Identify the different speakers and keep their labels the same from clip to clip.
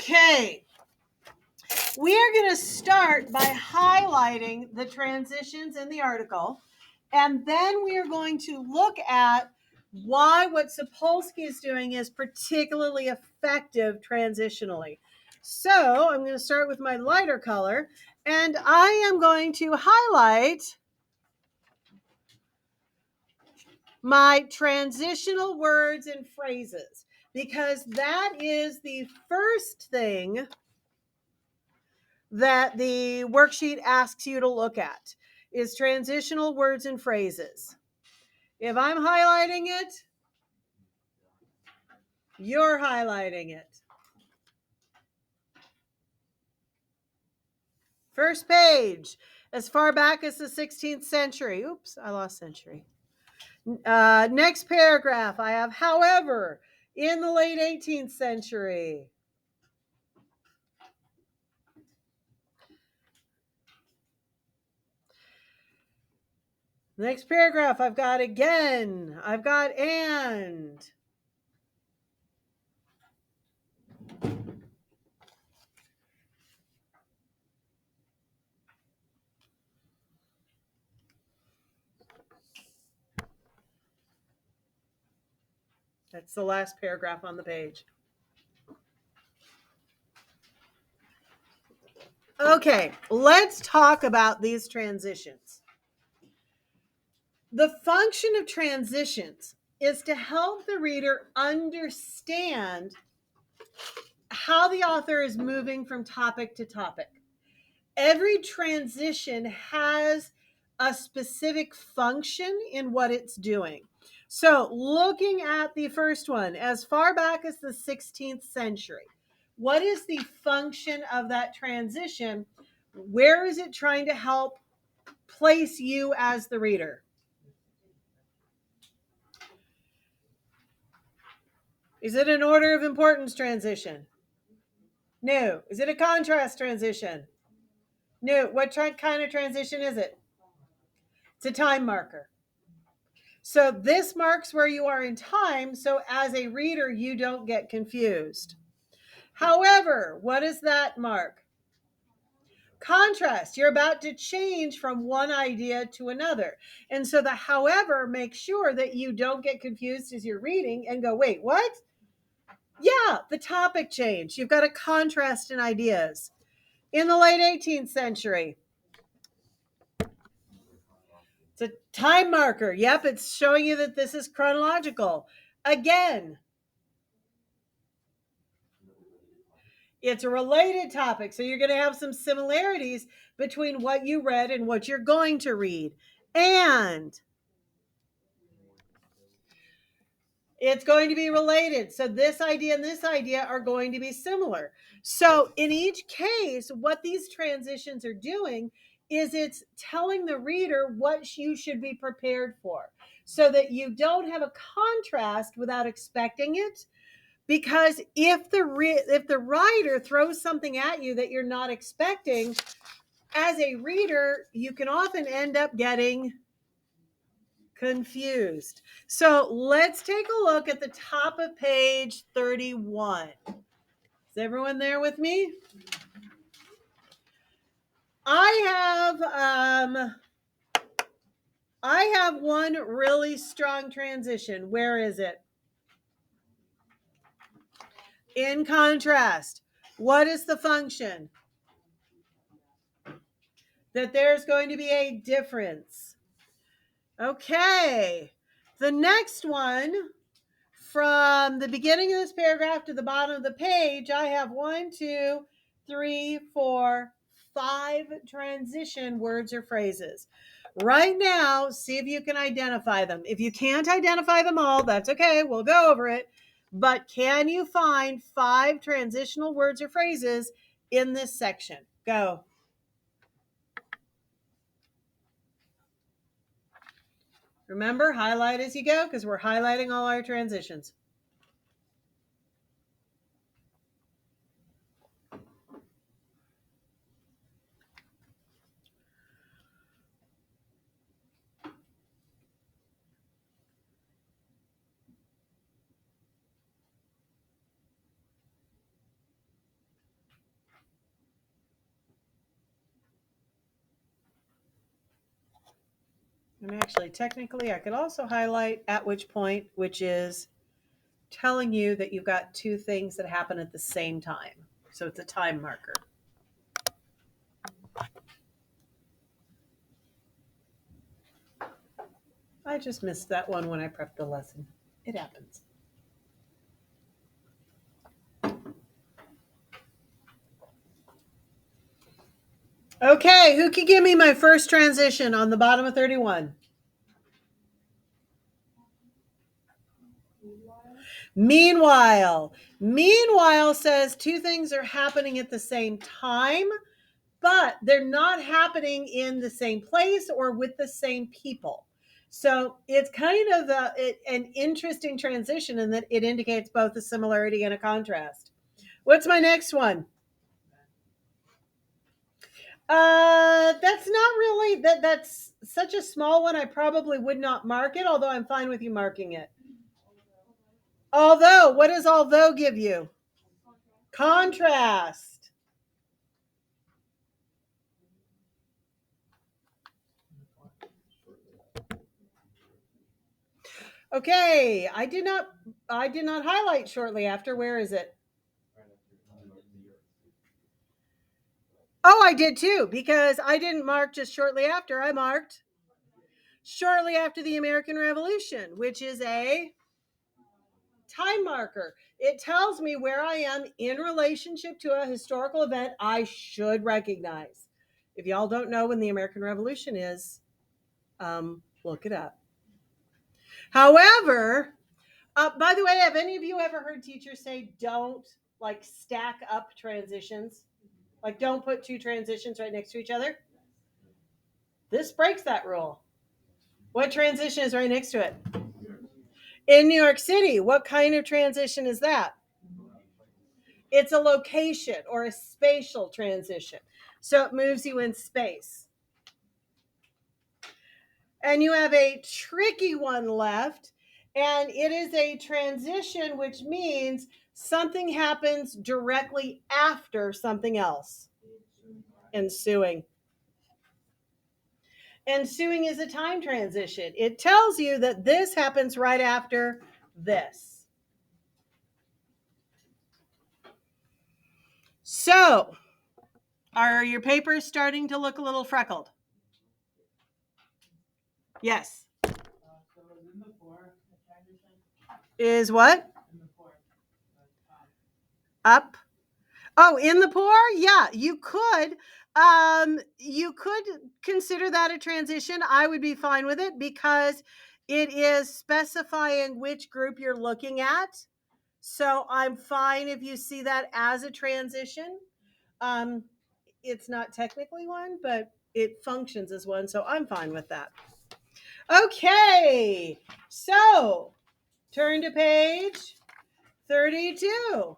Speaker 1: Okay, we are going to start by highlighting the transitions in the article, and then we are going to look at why what Sapolsky is doing is particularly effective transitionally. So I'm going to start with my lighter color, and I am going to highlight my transitional words and phrases, because that is the first thing that the worksheet asks you to look at, is transitional words and phrases. If I'm highlighting it, you're highlighting it. First page, as far back as the 16th century. Oops, I lost century. Next paragraph, I have however in the late 18th century. Next paragraph, I've got again. I've got and. That's the last paragraph on the page. Okay, let's talk about these transitions. The function of transitions is to help the reader understand how the author is moving from topic to topic. Every transition has a specific function in what it's doing. So, looking at the first one, as far back as the 16th century, what is the function of that transition? Where is it trying to help place you as the reader? Is it an order of importance transition? No. Is it a contrast transition? No. What kind of transition is it? It's a time marker. So this marks where you are in time, so as a reader, you don't get confused. However, what does that mark? Contrast. You're about to change from one idea to another. And so the however makes sure that you don't get confused as you're reading and go, wait, what? Yeah, the topic change. You've got a contrast in ideas. In the late 18th century, it's a time marker. Yep, it's showing you that this is chronological. Again, it's a related topic, so you're going to have some similarities between what you read and what you're going to read. And it's going to be related. So this idea and this idea are going to be similar. So in each case, what these transitions are doing is it's telling the reader what you should be prepared for, so that you don't have a contrast without expecting it. Because if the writer throws something at you that you're not expecting, as a reader, you can often end up getting confused. So let's take a look at the top of page 31. Is everyone there with me? I have one really strong transition. Where is it? In contrast. What is the function? That there's going to be a difference. Okay. The next one, from the beginning of this paragraph to the bottom of the page, I have 1, 2, 3, 4, 5 transition words or phrases. Right now, see if you can identify them. If you can't identify them all, that's okay. We'll go over it. But can you find 5 transitional words or phrases in this section? Go. Remember, highlight as you go, because we're highlighting all our transitions. And actually, technically, I could also highlight at which point, which is telling you that you've got two things that happen at the same time. So it's a time marker. I just missed that one when I prepped the lesson. It happens. Okay, who can give me my first transition on the bottom of 31? Meanwhile. Meanwhile says two things are happening at the same time, but they're not happening in the same place or with the same people. So it's kind of an interesting transition in that it indicates both a similarity and a contrast. What's my next one? That's not really that's such a small one. I probably would not mark it, although I'm fine with you marking it. Although, what does although give you? Contrast. Okay, I did not highlight shortly after. Where is it? Oh, I did too, because I didn't mark just shortly after. I marked shortly after the American Revolution, which is a time marker. It tells me where I am in relationship to a historical event I should recognize. If y'all don't know when the American Revolution is, look it up. However, by the way, have any of you ever heard teachers say don't like stack up transitions? Like don't put two transitions right next to each other? This breaks that rule. What transition is right next to it? In New York City, what kind of transition is that? It's a location or a spatial transition. So it moves you in space. And you have a tricky one left, and it is a transition, which means something happens directly after something else. Ensuing. Ensuing is a time transition. It tells you that this happens right after this. So, are your papers starting to look a little freckled? Yes. Is what? Up. Oh, in the poor? Yeah, you could. You could consider that a transition. I would be fine with it because it is specifying which group you're looking at. So I'm fine if you see that as a transition. It's not technically one, but it functions as one. So I'm fine with that. Okay. So turn to page 32.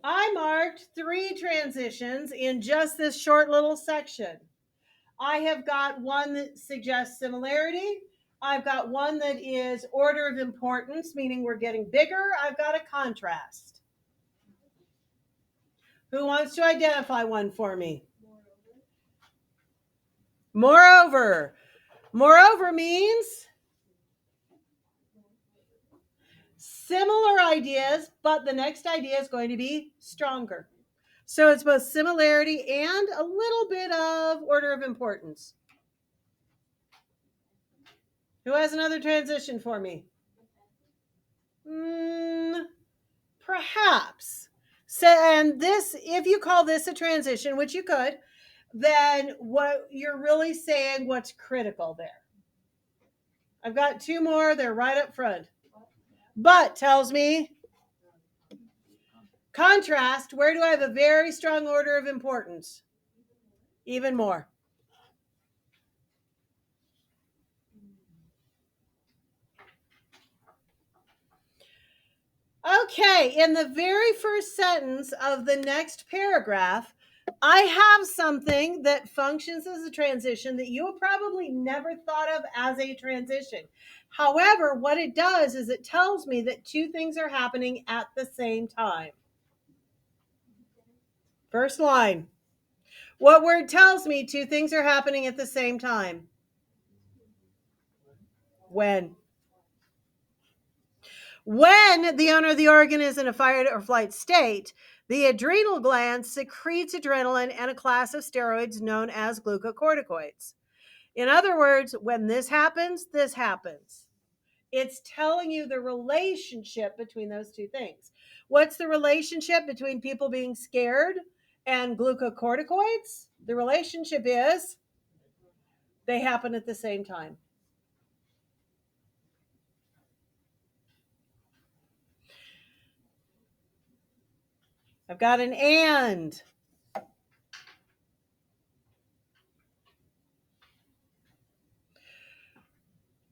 Speaker 1: I marked 3 transitions in just this short little section. I have got one that suggests similarity. I've got one that is order of importance, meaning we're getting bigger. I've got a contrast. Who wants to identify one for me? Moreover. Moreover means similar ideas, but the next idea is going to be stronger. So it's both similarity and a little bit of order of importance. Who has another transition for me? Perhaps. So, and this, if you call this a transition, which you could, then what you're really saying, what's critical there? I've got 2 more. They're right up front. But tells me contrast. Where do I have a very strong order of importance? Even more. Okay, in the very first sentence of the next paragraph, I have something that functions as a transition that you have probably never thought of as a transition. However, what it does is it tells me that 2 things are happening at the same time. First line. What word tells me two things are happening at the same time? When? When the owner of the organ is in a fight or flight state, the adrenal gland secretes adrenaline and a class of steroids known as glucocorticoids. In other words, when this happens, this happens. It's telling you the relationship between those two things. What's the relationship between people being scared and glucocorticoids? The relationship is they happen at the same time. I've got an and.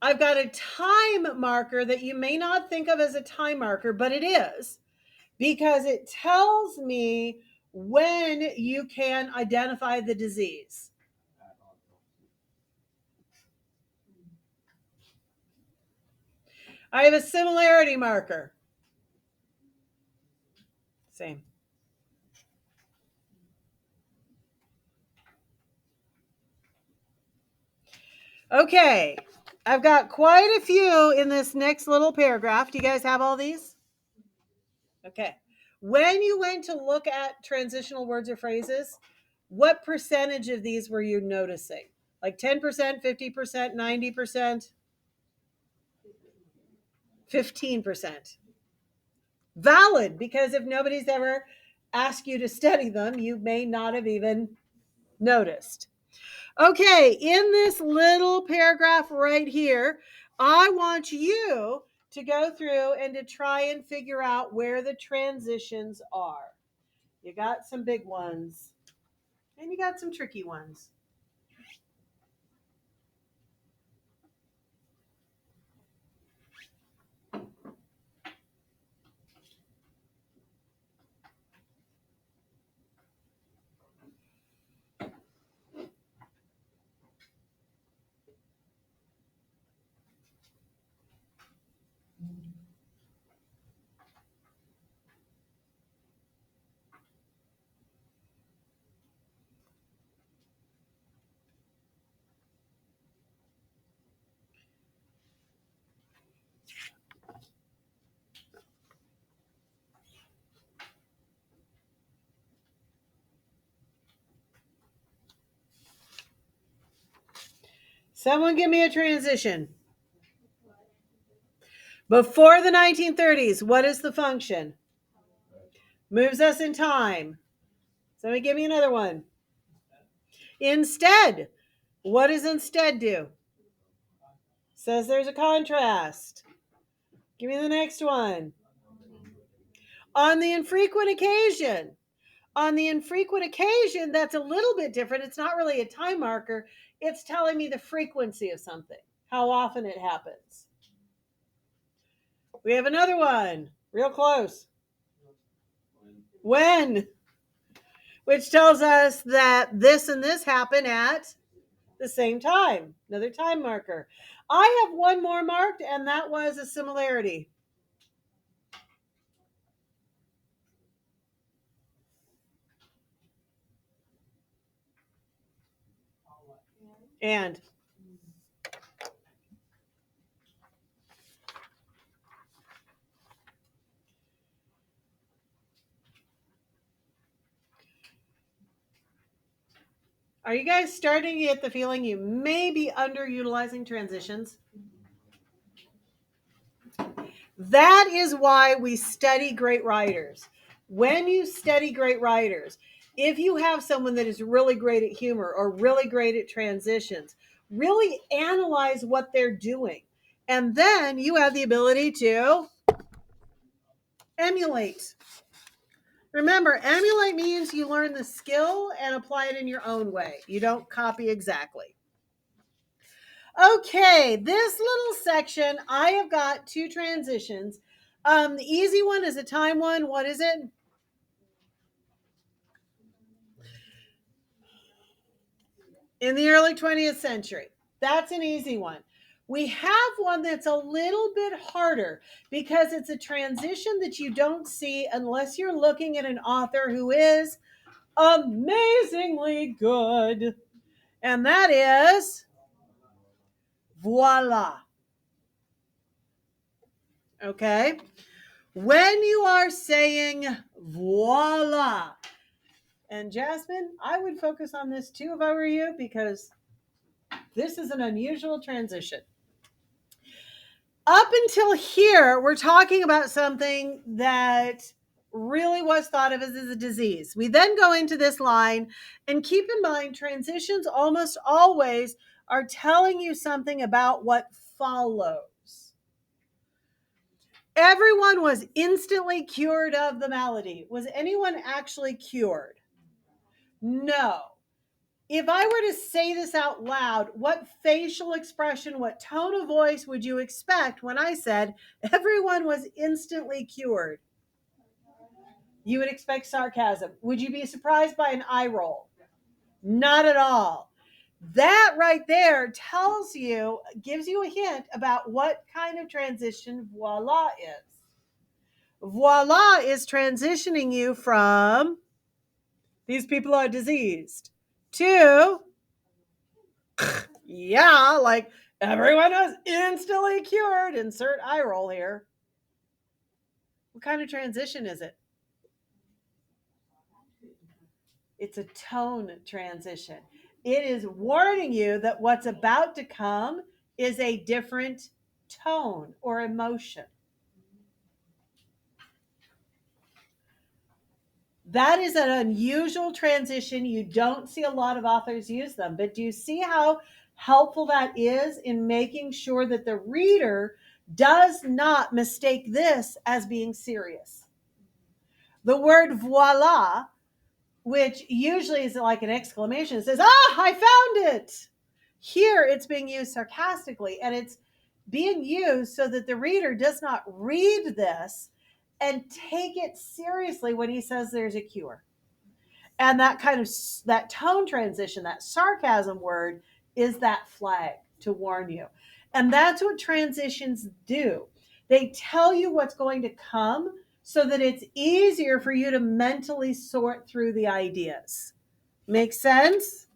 Speaker 1: I've got a time marker that you may not think of as a time marker, but it is, because it tells me when you can identify the disease. I have a similarity marker. Same. Okay, I've got quite a few in this next little paragraph. Do you guys have all these? Okay. When you went to look at transitional words or phrases, what percentage of these were you noticing? Like 10%, 50%, 90%? 15%. Valid, because if nobody's ever asked you to study them, you may not have even noticed. Okay, in this little paragraph right here, I want you to go through and to try and figure out where the transitions are. You got some big ones, and you got some tricky ones. Someone give me a transition. Before the 1930s, what is the function? Moves us in time. Somebody give me another one. Instead. What does instead do? Says there's a contrast. Give me the next one. On the infrequent occasion. On the infrequent occasion, that's a little bit different. It's not really a time marker. It's telling me the frequency of something, how often it happens. We have another one, real close. When, which tells us that this and this happen at the same time. Another time marker. I have one more marked, and that was a similarity. And are you guys starting to get the feeling you may be underutilizing transitions? That is why we study great writers. When you study great writers, if you have someone that is really great at humor or really great at transitions, really analyze what they're doing. And then you have the ability to emulate. Remember, emulate means you learn the skill and apply it in your own way. You don't copy exactly. Okay, this little section, I have got two transitions. The easy one is a time one. What is it? In the early 20th century. That's an easy one. We have one that's a little bit harder because it's a transition that you don't see unless you're looking at an author who is amazingly good. And that is voila. Okay? When you are saying voila, and Jasmine, I would focus on this too if I were you, because this is an unusual transition. Up until here, we're talking about something that really was thought of as a disease. We then go into this line, and keep in mind, transitions almost always are telling you something about what follows. Everyone was instantly cured of the malady. Was anyone actually cured? No. If I were to say this out loud, what facial expression, what tone of voice would you expect when I said everyone was instantly cured? You would expect sarcasm. Would you be surprised by an eye roll? Not at all. That right there tells you, gives you a hint about what kind of transition voila is. Voila is transitioning you from these people are diseased to yeah, like everyone was instantly cured. Insert eye roll here. What kind of transition is it? It's a tone transition. It is warning you that what's about to come is a different tone or emotion. That is an unusual transition. You don't see a lot of authors use them, but do you see how helpful that is in making sure that the reader does not mistake this as being serious? The word voila, which usually is like an exclamation, says, ah, I found it. Here it's being used sarcastically, and it's being used so that the reader does not read this and take it seriously when he says there's a cure. And that kind of that tone transition, that sarcasm word, is that flag to warn you. And that's what transitions do. They tell you what's going to come so that it's easier for you to mentally sort through the ideas. Make sense?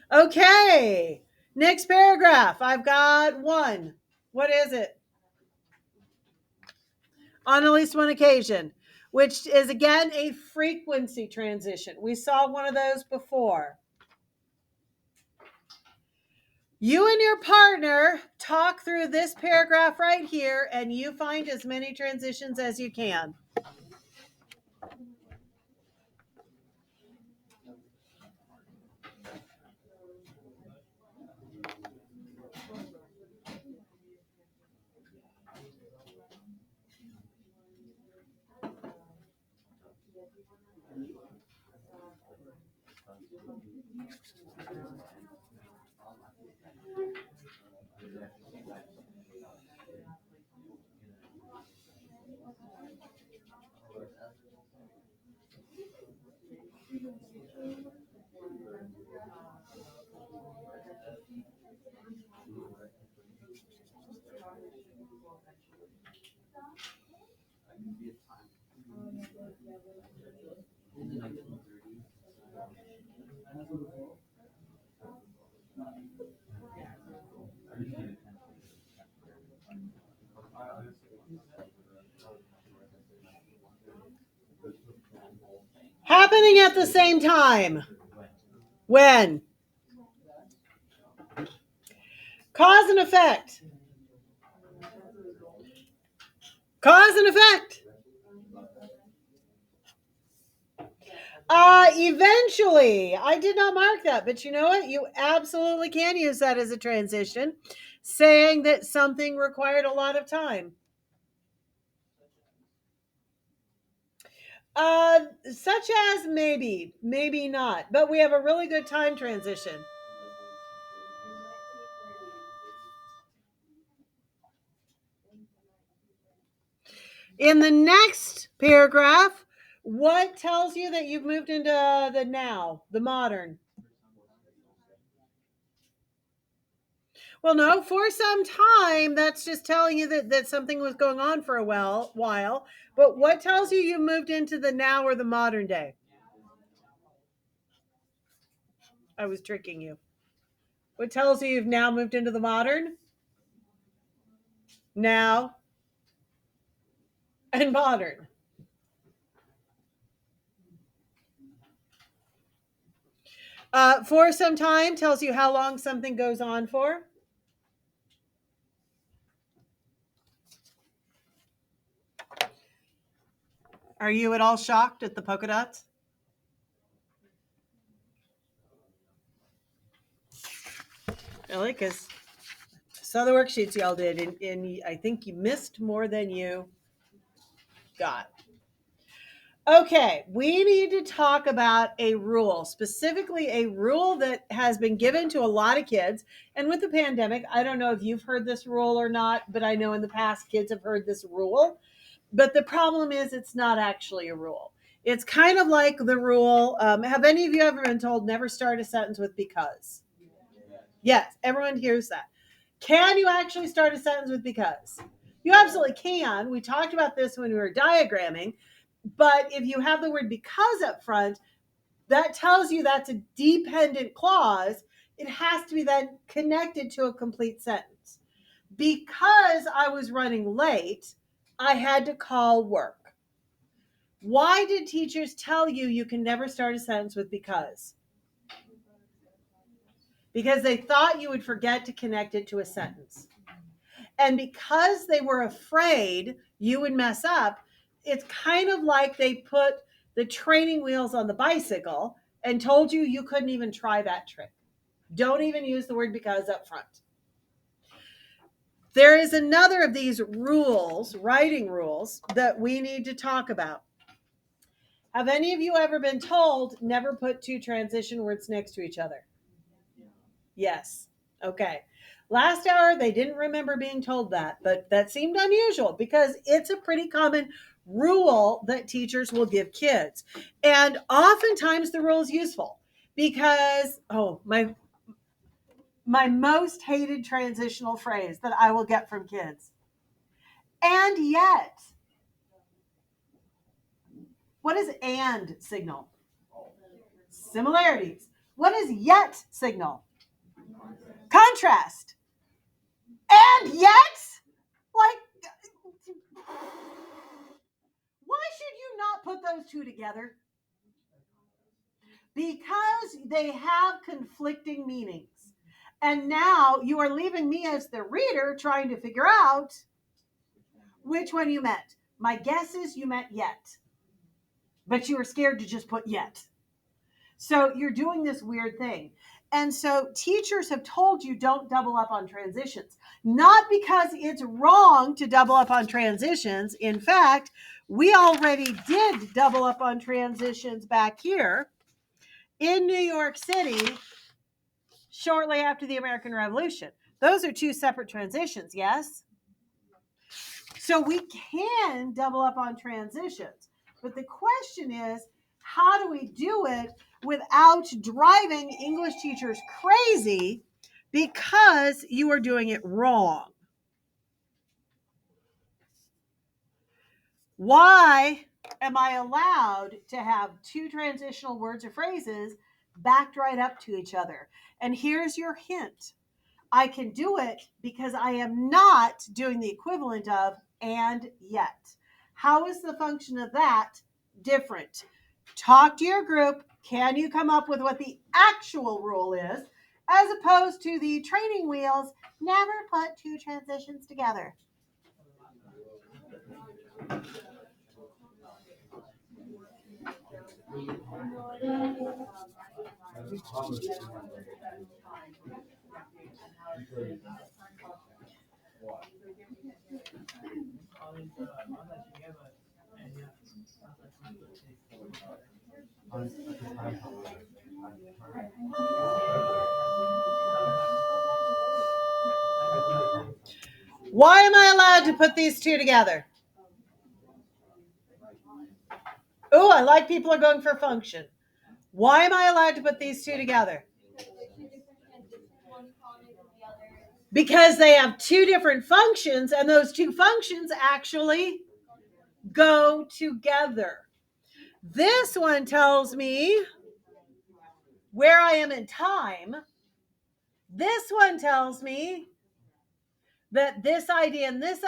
Speaker 1: Okay. Next paragraph. I've got one. What is it? On at least one occasion, which is again a frequency transition. We saw one of those before. You and your partner talk through this paragraph right here, and you find as many transitions as you can. Happening at the same time. When? Cause and effect. Cause and effect. Eventually. I did not mark that, but you know what? You absolutely can use that as a transition, saying that something required a lot of time. Such as maybe, maybe not, but we have a really good time transition. In the next paragraph, what tells you that you've moved into the now, the modern? Well, no, for some time, that's just telling you that something was going on for a while. But what tells you moved into the now or the modern day? I was tricking you. What tells you you've now moved into the modern? Now and modern. For some time tells you how long something goes on for. Are you at all shocked at the polka dots? Really? Because saw the worksheets y'all did, and I think you missed more than you got. Okay, we need to talk about a rule, specifically a rule that has been given to a lot of kids. And with the pandemic, I don't know if you've heard this rule or not, but I know in the past kids have heard this rule. But the problem is it's not actually a rule. It's kind of like the rule. Have any of you ever been told never start a sentence with because? Yes, everyone hears that. Can you actually start a sentence with because? You absolutely can. We talked about this when we were diagramming. But if you have the word because up front, that tells you that's a dependent clause. It has to be then connected to a complete sentence. Because I was running late, I had to call work. Why did teachers tell you you can never start a sentence with because? Because they thought you would forget to connect it to a sentence. And because they were afraid you would mess up, it's kind of like they put the training wheels on the bicycle and told you you couldn't even try that trick. Don't even use the word because up front. There is another of these rules, writing rules, that we need to talk about. Have any of you ever been told never put two transition words next to each other? Yes. Okay. Last hour, they didn't remember being told that, but that seemed unusual because it's a pretty common rule that teachers will give kids. And oftentimes the rule is useful because, my most hated transitional phrase that I will get from kids. And yet, what does and signal? Similarities. What does yet signal? Contrast. And yet, like, why should you not put those two together? Because they have conflicting meanings. And now you are leaving me as the reader trying to figure out which one you meant. My guess is you meant yet, but you were scared to just put yet. So you're doing this weird thing. And so teachers have told you don't double up on transitions, not because it's wrong to double up on transitions. In fact, we already did double up on transitions back here in New York City shortly after the American Revolution. Those are two separate transitions, yes? So we can double up on transitions. But the question is, how do we do it without driving English teachers crazy because you are doing it wrong? Why am I allowed to have two transitional words or phrases backed right up to each other? And here's your hint. I can do it because I am not doing the equivalent of and yet. How is the function of that different? Talk to your group. Can you come up with what the actual rule is, as opposed to the training wheels, never put two transitions together? Why am I allowed to put these two together? Oh, I like people are going for function. Why am I allowed to put these two together? Because they have two different functions, and those two functions actually go together. This one tells me where I am in time, this one tells me that this idea and this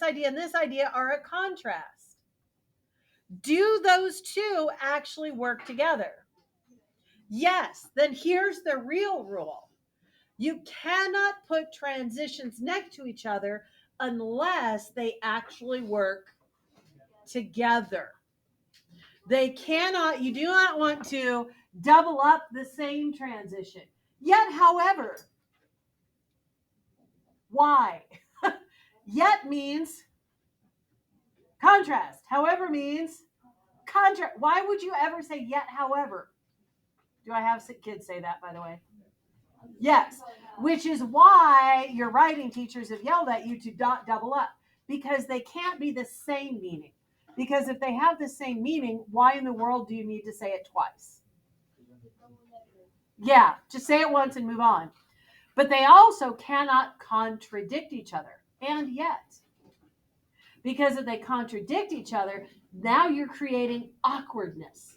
Speaker 1: idea and this idea are a contrast. Do those two actually work together? Yes. Then here's the real rule. You cannot put transitions next to each other unless they actually work together. They cannot, you do not want to double up the same transition. Yet, however, why? Yet means contrast. However means contrast. Why would you ever say yet, however? Do I have kids say that, by the way? Yes. Which is why your writing teachers have yelled at you to double up, because they can't be the same meaning. Because if they have the same meaning, why in the world do you need to say it twice? Yeah, just say it once and move on. But they also cannot contradict each other. And yet, because if they contradict each other, now you're creating awkwardness.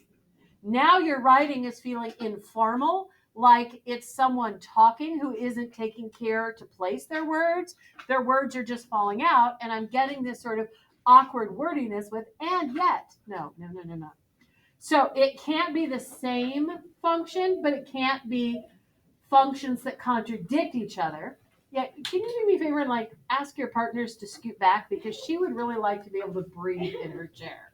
Speaker 1: Now your writing is feeling informal, like it's someone talking who isn't taking care to place their words. Their words are just falling out, and I'm getting this sort of awkward wordiness with and yet. No. So it can't be the same function, but it can't be functions that contradict each other. Yeah, can you do me a favor and ask your partners to scoot back, because she would really like to be able to breathe in her chair.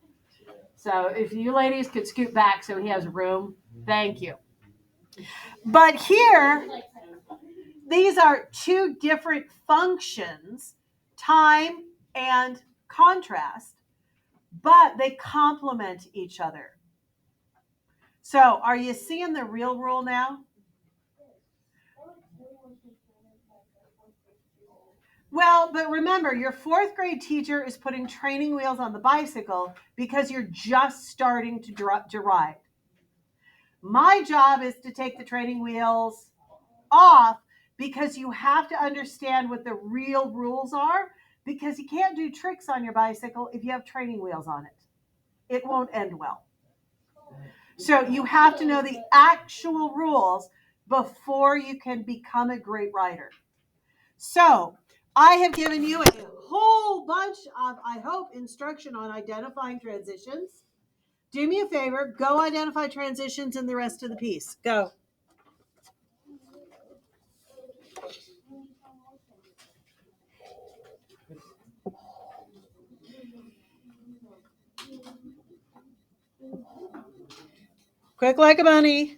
Speaker 1: So if you ladies could scoot back so he has room, thank you. But here, these are two different functions, time and contrast, but they complement each other. So are you seeing the real rule now? Well, but remember, your fourth grade teacher is putting training wheels on the bicycle because you're just starting to ride. My job is to take the training wheels off, because you have to understand what the real rules are, because you can't do tricks on your bicycle if you have training wheels on it. It won't end well. So you have to know the actual rules before you can become a great rider. So I have given you a whole bunch of, I hope, instruction on identifying transitions. Do me a favor, go identify transitions in the rest of the piece. Go. Quick like a bunny.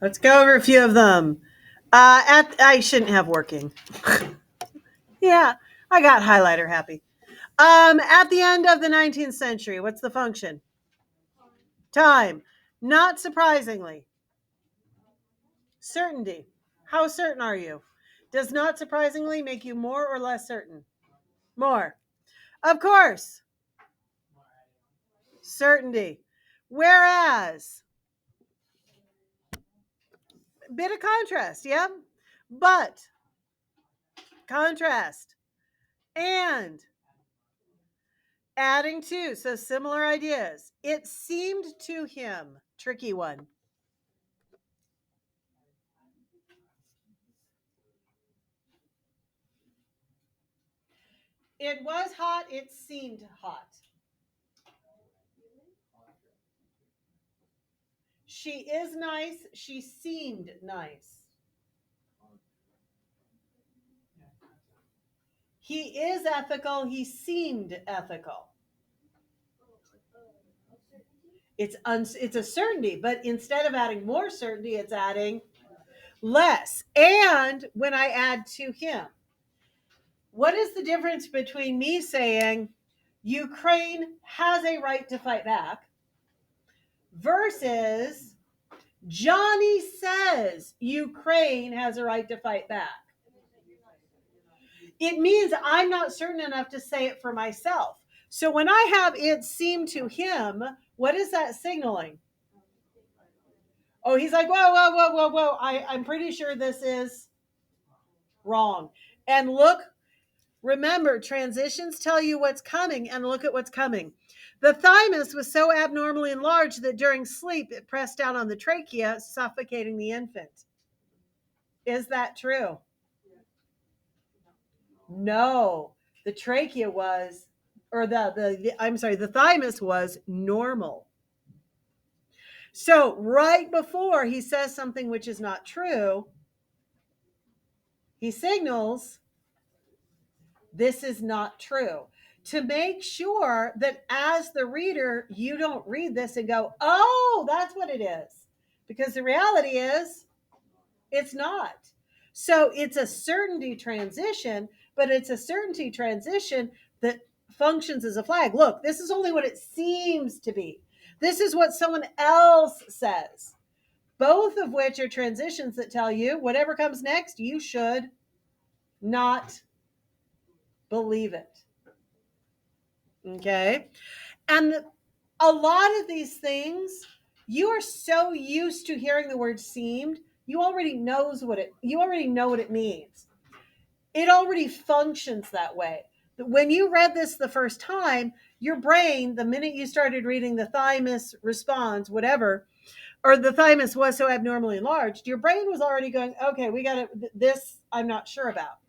Speaker 1: Let's go over a few of them. I shouldn't have working. Yeah, I got highlighter happy. At the end of the 19th century, what's the function? Time. Not surprisingly. Certainty. How certain are you? Does not surprisingly make you more or less certain? More. Of course. Certainty. Whereas, bit of contrast, yep. But, contrast. And, adding to, so similar ideas. It seemed to him, tricky one. It was hot, it seemed hot. She is nice, she seemed nice. He is ethical, he seemed ethical. It's a certainty, but instead of adding more certainty, it's adding less. And when I add to him, what is the difference between me saying Ukraine has a right to fight back versus Johnny says Ukraine has a right to fight back? It means I'm not certain enough to say it for myself. So when I have it seem to him, what is that signaling? Oh, he's like, whoa, whoa, whoa, whoa, whoa. I'm pretty sure this is wrong. And look, remember, transitions tell you what's coming, and look at what's coming. The thymus was so abnormally enlarged that during sleep it pressed down on the trachea, suffocating the infant. Is that true? No. The trachea was, or the thymus was normal. So right before he says something which is not true, he signals this is not true, to make sure that as the reader, you don't read this and go, oh, that's what it is. Because the reality is, it's not. So it's a certainty transition, but it's a certainty transition that functions as a flag. Look, this is only what it seems to be. This is what someone else says. Both of which are transitions that tell you whatever comes next, you should not believe it. Okay. And a lot of these things, you are so used to hearing the word seemed, you already know what it means. It already functions that way. When you read this the first time, your brain, the minute you started reading the thymus responds, whatever, or the thymus was so abnormally enlarged, your brain was already going, okay, we got it. This I'm not sure about.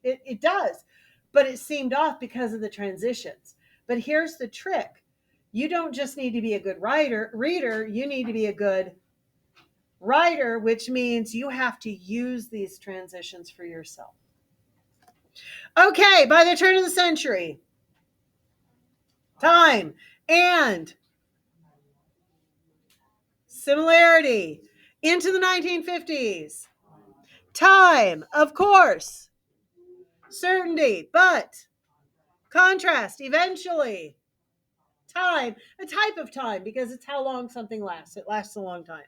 Speaker 1: It does, but it seemed off because of the transitions. But here's the trick. You don't just need to be a good reader, you need to be a good writer, which means you have to use these transitions for yourself. Okay, by the turn of the century, time and similarity into the 1950s. Time, of course. Certainty, but contrast eventually. Time, a type of time, because it's how long something lasts. It lasts a long time.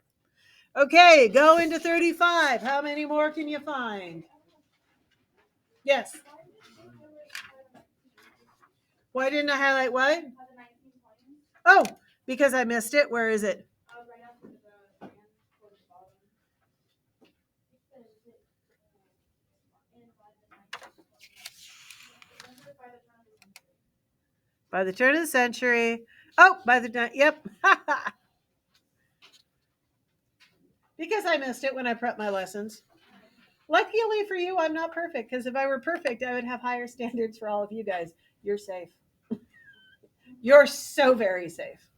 Speaker 1: Okay, go into 35. How many more can you find? Yes. Why didn't I highlight what? Oh, because I missed it. Where is it? By the turn of the century. Oh, by the time. Yep. Because I missed it when I prepped my lessons. Luckily for you, I'm not perfect, because if I were perfect, I would have higher standards for all of you guys. You're safe. You're so very safe.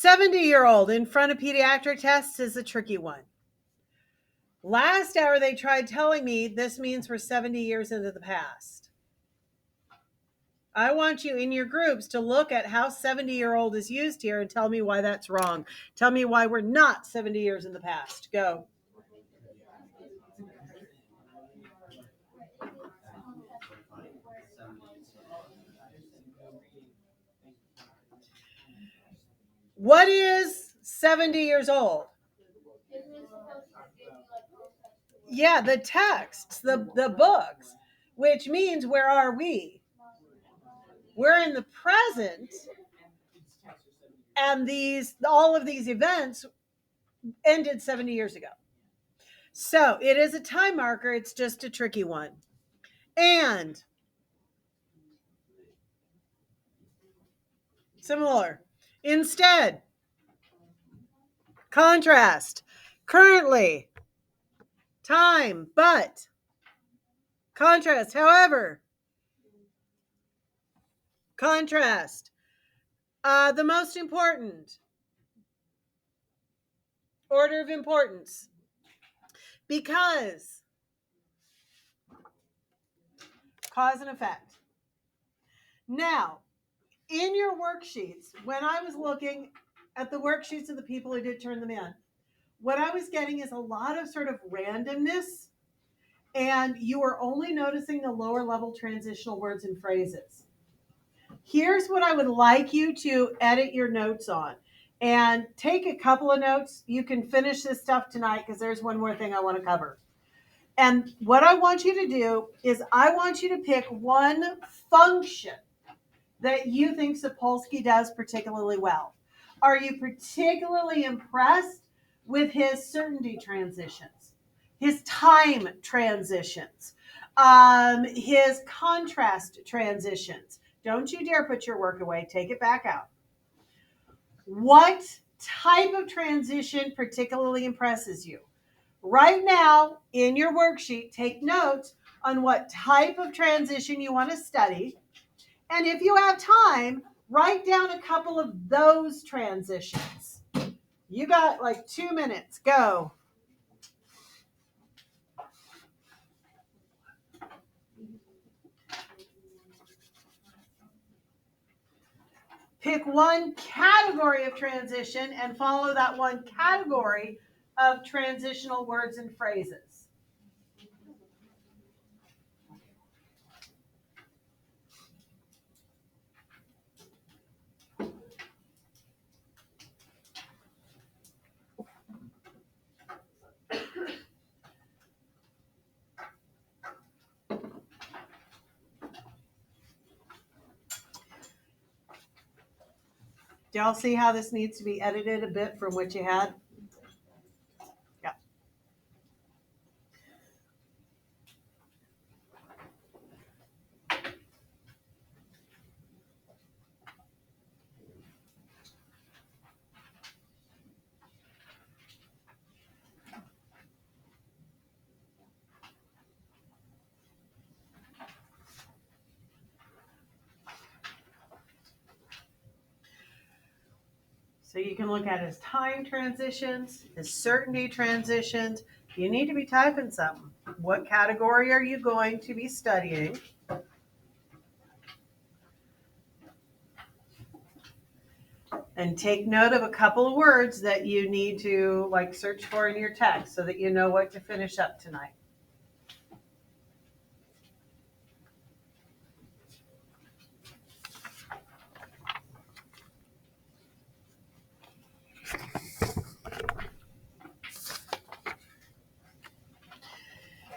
Speaker 1: 70-year-old in front of pediatric tests is a tricky one. Last hour, they tried telling me this means we're 70 years into the past. I want you in your groups to look at how 70-year-old is used here and tell me why that's wrong. Tell me why we're not 70 years in the past. Go. What is 70 years old? Yeah, the texts, the books, which means where are we? We're in the present, and all of these events ended 70 years ago. So it is a time marker. It's just a tricky one. And similar. Instead, contrast, currently, time, but, contrast, however, contrast, the most important, order of importance, because, cause and effect. Now, in your worksheets, when I was looking at the worksheets of the people who did turn them in, what I was getting is a lot of sort of randomness, and you are only noticing the lower level transitional words and phrases. Here's what I would like you to edit your notes on, and take a couple of notes. You can finish this stuff tonight because there's one more thing I want to cover. And what I want you to do is I want you to pick one function that you think Sapolsky does particularly well. Are you particularly impressed with his certainty transitions, his time transitions, his contrast transitions? Don't you dare put your work away. Take it back out. What type of transition particularly impresses you? Right now, in your worksheet, take notes on what type of transition you want to study. And if you have time, write down a couple of those transitions. You got like 2 minutes. Go. Pick one category of transition and follow that one category of transitional words and phrases. Do y'all see how this needs to be edited a bit from what you had? Yeah. So you can look at his time transitions, his certainty transitions. You need to be typing something. What category are you going to be studying? And take note of a couple of words that you need to search for in your text so that you know what to finish up tonight.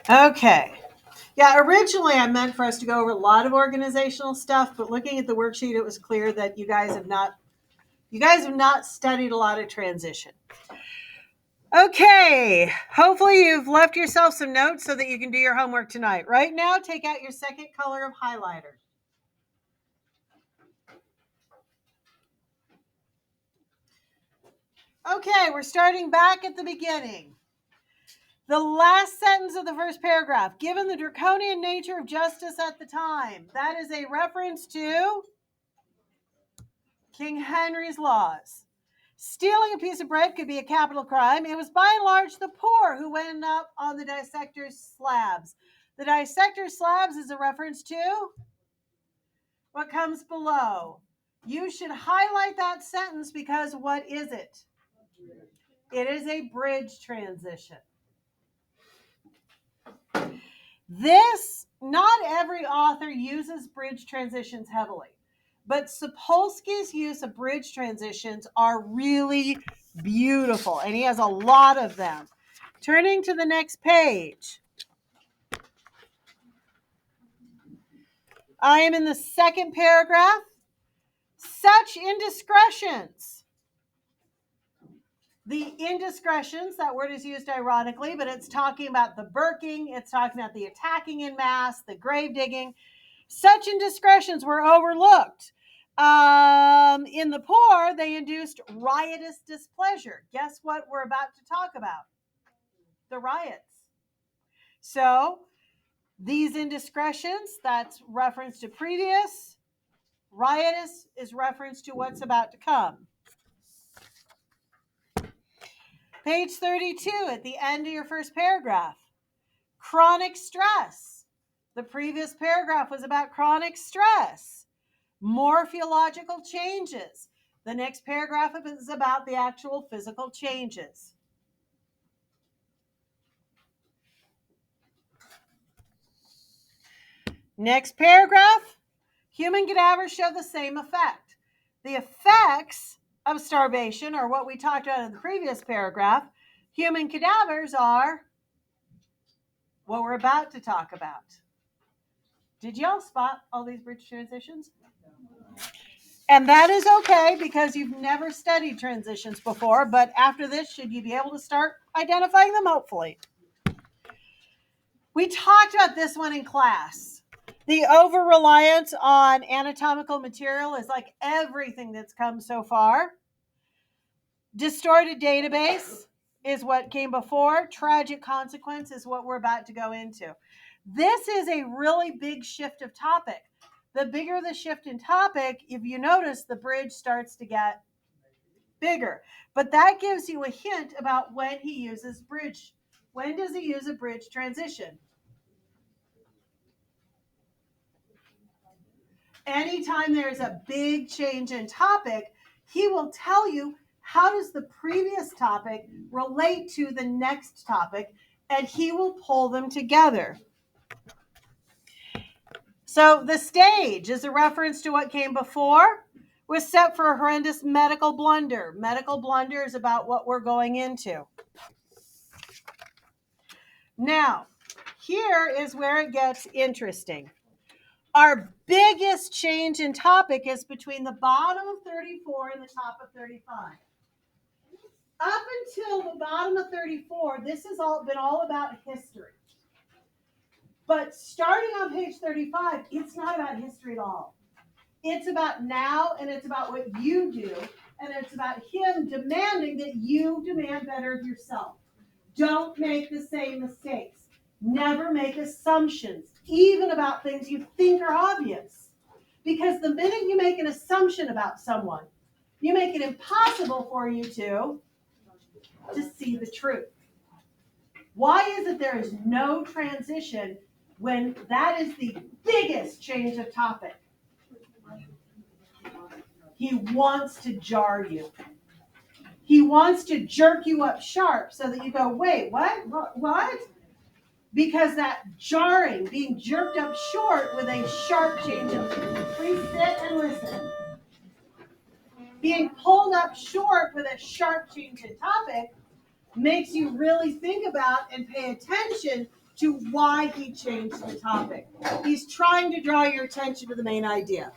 Speaker 1: Okay. Yeah, originally I meant for us to go over a lot of organizational stuff, but looking at the worksheet, it was clear that you guys have not studied a lot of transition. Okay, hopefully you've left yourself some notes so that you can do your homework tonight. Right now, take out your second color of highlighter. Okay, we're starting back at the beginning. The last sentence of the first paragraph, given the draconian nature of justice at the time, that is a reference to King Henry's laws. Stealing a piece of bread could be a capital crime. It was by and large the poor who went up on the dissector's slabs. The dissector's slabs is a reference to what comes below. You should highlight that sentence because what is it? It is a bridge transition. Not every author uses bridge transitions heavily, but Sapolsky's use of bridge transitions are really beautiful, and he has a lot of them. Turning to the next page. I am in the second paragraph. Such indiscretions. The indiscretions, that word is used ironically, but it's talking about the burking, it's talking about the attacking in mass, the grave digging. Such indiscretions were overlooked. In the poor, they induced riotous displeasure. Guess what we're about to talk about? The riots. So, these indiscretions, that's reference to previous. Riotous is reference to what's about to come. Page 32 at the end of your first paragraph. Chronic stress. The previous paragraph was about chronic stress. Morphological changes. The next paragraph is about the actual physical changes. Next paragraph. Human cadavers show the same effect. The effects of starvation are what we talked about in the previous paragraph. Human cadavers are what we're about to talk about. Did y'all spot all these bridge transitions? And that is okay because you've never studied transitions before, but after this, should you be able to start identifying them, hopefully. We talked about this one in class. The over-reliance on anatomical material is like everything that's come so far. Distorted database is what came before. Tragic consequence is what we're about to go into. This is a really big shift of topic. The bigger the shift in topic, if you notice, the bridge starts to get bigger. But that gives you a hint about when he uses bridge. When does he use a bridge transition? Anytime there's a big change in topic, he will tell you how does the previous topic relate to the next topic, and he will pull them together. So the stage is a reference to what came before, was set for a horrendous medical blunder. Medical blunder is about what we're going into. Now, here is where it gets interesting. Our biggest change in topic is between the bottom of 34 and the top of 35. Up until the bottom of 34, this has been all about history. But starting on page 35, it's not about history at all. It's about now, and it's about what you do, and it's about him demanding that you demand better of yourself. Don't make the same mistakes. Never make assumptions, even about things you think are obvious. Because the minute you make an assumption about someone, you make it impossible for you to see the truth. Why is it there is no transition when that is the biggest change of topic? He wants to jar you. He wants to jerk you up sharp so that you go, wait, what? Because that jarring, being jerked up short with a sharp change of, please sit and listen. Being pulled up short with a sharp change in topic makes you really think about and pay attention to why he changed the topic. He's trying to draw your attention to the main idea.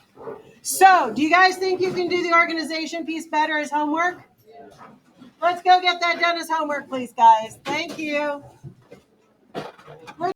Speaker 1: So, do you guys think you can do the organization piece better as homework? Let's go get that done as homework, please, guys. Thank you.